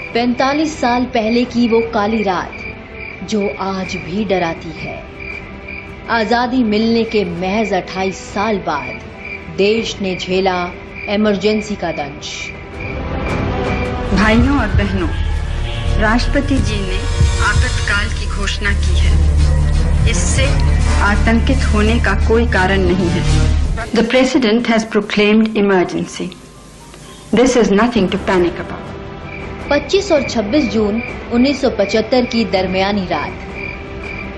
45 साल पहले की वो काली रात जो आज भी डराती है। आजादी मिलने के महज 28 साल बाद देश ने झेला इमरजेंसी का दंश। भाइयों और बहनों, राष्ट्रपति जी ने आपातकाल की घोषणा की है। इससे आतंकित होने का कोई कारण नहीं है। The President has proclaimed emergency. This is nothing to panic about. 25 और 26 जून 1975 की दरमियानी रात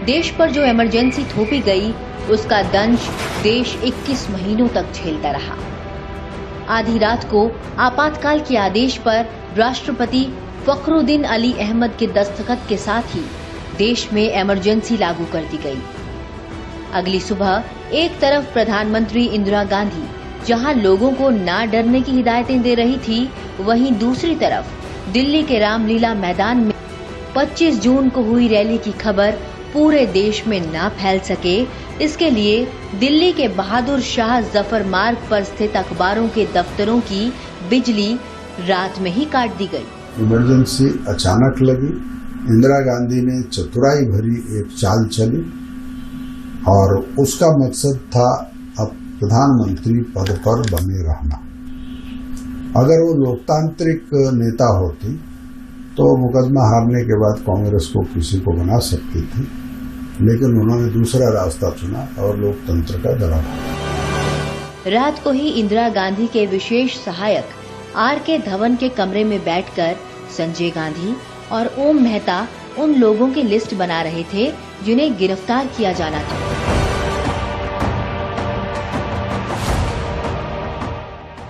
देश पर जो इमरजेंसी थोपी गई, उसका दंश देश 21 महीनों तक झेलता रहा। आधी रात को आपातकाल के आदेश पर राष्ट्रपति फखरुद्दीन अली अहमद के दस्तखत के साथ ही देश में इमरजेंसी लागू कर दी गई। अगली सुबह एक तरफ प्रधानमंत्री इंदिरा गांधी जहां लोगों को ना डरने की हिदायतें दे रही थी, वहीं दूसरी तरफ दिल्ली के रामलीला मैदान में 25 जून को हुई रैली की खबर पूरे देश में ना फैल सके, इसके लिए दिल्ली के बहादुर शाह जफर मार्ग पर स्थित अखबारों के दफ्तरों की बिजली रात में ही काट दी गई। इमरजेंसी अचानक लगी। इंदिरा गांधी ने चतुराई भरी एक चाल चली और उसका मकसद था अब प्रधानमंत्री पद पर बने रहना। अगर वो लोकतांत्रिक नेता होती तो मुकदमा हारने के बाद कांग्रेस को किसी को बना सकती थी, लेकिन उन्होंने दूसरा रास्ता चुना और लोकतंत्र का दरार। रात को ही इंदिरा गांधी के विशेष सहायक आर.के. धवन के कमरे में बैठकर संजय गांधी और ओम मेहता उन लोगों की लिस्ट बना रहे थे जिन्हें गिरफ्तार किया जाना था।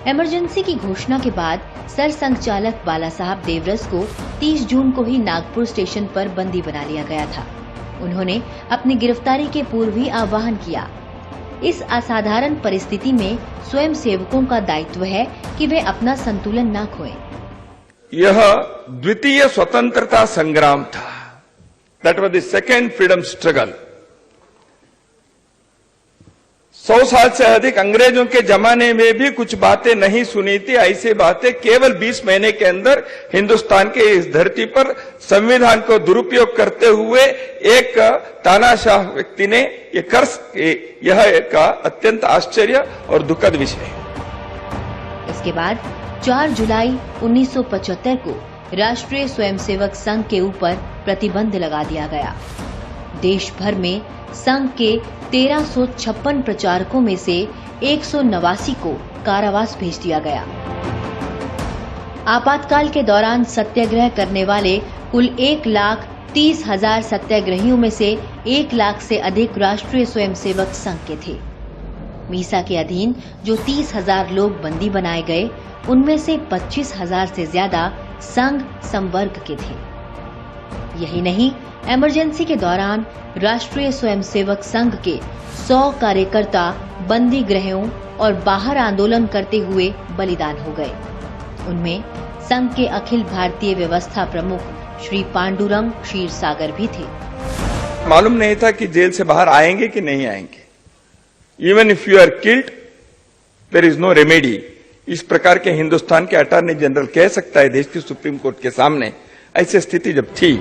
इमरजेंसी की घोषणा के बाद सरसंघचालक बाला साहब देवरस को 30 जून को ही नागपुर स्टेशन पर बंदी बना लिया गया था। उन्होंने अपनी गिरफ्तारी के पूर्व ही आह्वान किया। इस असाधारण परिस्थिति में स्वयं सेवकों का दायित्व है कि वे अपना संतुलन न खोएं। यह द्वितीय स्वतंत्रता संग्राम था। That was the second freedom struggle. 100 साल से अधिक अंग्रेजों के जमाने में भी कुछ बातें नहीं सुनी थी। ऐसी बातें केवल 20 महीने के अंदर हिंदुस्तान के इस धरती पर संविधान को दुरुपयोग करते हुए एक तानाशाह व्यक्ति ने ये कर सके, यह एक अत्यंत आश्चर्य और दुखद विषय है। इसके बाद 4 जुलाई 1975 को राष्ट्रीय स्वयंसेवक संघ के ऊपर प्रतिबंध लगा दिया गया। देश भर में संघ के 1356 प्रचारकों में से 189 को कारावास भेज दिया गया। आपातकाल के दौरान सत्याग्रह करने वाले कुल 1,30,000 सत्याग्रहियों में से 1 लाख से अधिक राष्ट्रीय स्वयंसेवक संघ के थे। मीसा के अधीन जो 30,000 लोग बंदी बनाए गए, उनमें से 25,000 से ज्यादा संघ संवर्ग के थे। यही नहीं, इमरजेंसी के दौरान राष्ट्रीय स्वयंसेवक संघ के 100 कार्यकर्ता बंदी गृहों और बाहर आंदोलन करते हुए बलिदान हो गए। उनमें संघ के अखिल भारतीय व्यवस्था प्रमुख श्री पांडुरंग क्षीरसागर भी थे। मालूम नहीं था कि जेल से बाहर आएंगे कि नहीं आएंगे। Even if you are killed there is no remedy. इस प्रकार के हिंदुस्तान के अटॉर्नी जनरल कह सकता है देश की सुप्रीम कोर्ट के सामने। ऐसी स्थिति जब थी,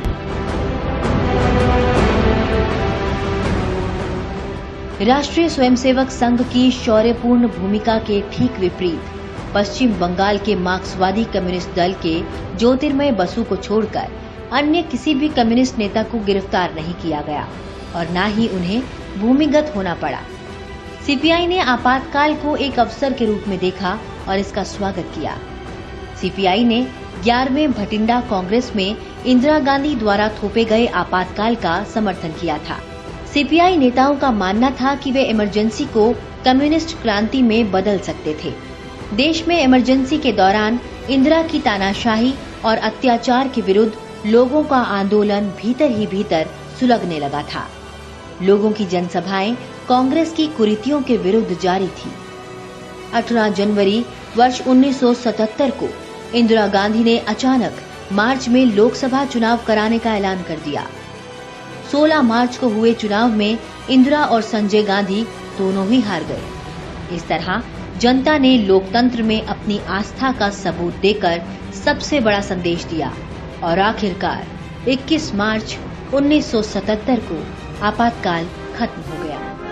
राष्ट्रीय स्वयंसेवक संघ की शौर्यपूर्ण भूमिका के ठीक विपरीत पश्चिम बंगाल के मार्क्सवादी कम्युनिस्ट दल के ज्योतिर्मय बसु को छोड़कर अन्य किसी भी कम्युनिस्ट नेता को गिरफ्तार नहीं किया गया और न ही उन्हें भूमिगत होना पड़ा। सीपीआई ने आपातकाल को एक अवसर के रूप में देखा और इसका स्वागत किया। सीपीआई ने 11वें भटिंडा कांग्रेस में इंदिरा गांधी द्वारा थोपे गए आपातकाल का समर्थन किया था। सीपीआई नेताओं का मानना था कि वे इमरजेंसी को कम्युनिस्ट क्रांति में बदल सकते थे। देश में इमरजेंसी के दौरान इंदिरा की तानाशाही और अत्याचार के विरुद्ध लोगों का आंदोलन भीतर ही भीतर सुलगने लगा था। लोगों की जनसभाएं कांग्रेस की कुरीतियों के विरुद्ध जारी थी। 18 जनवरी वर्ष 1977 को इंदिरा गांधी ने अचानक मार्च में लोकसभा चुनाव कराने का ऐलान कर दिया। 16 मार्च को हुए चुनाव में इंदिरा और संजय गांधी दोनों ही हार गए। इस तरह जनता ने लोकतंत्र में अपनी आस्था का सबूत देकर सबसे बड़ा संदेश दिया और आखिरकार 21 मार्च 1977 को आपातकाल खत्म हो गया।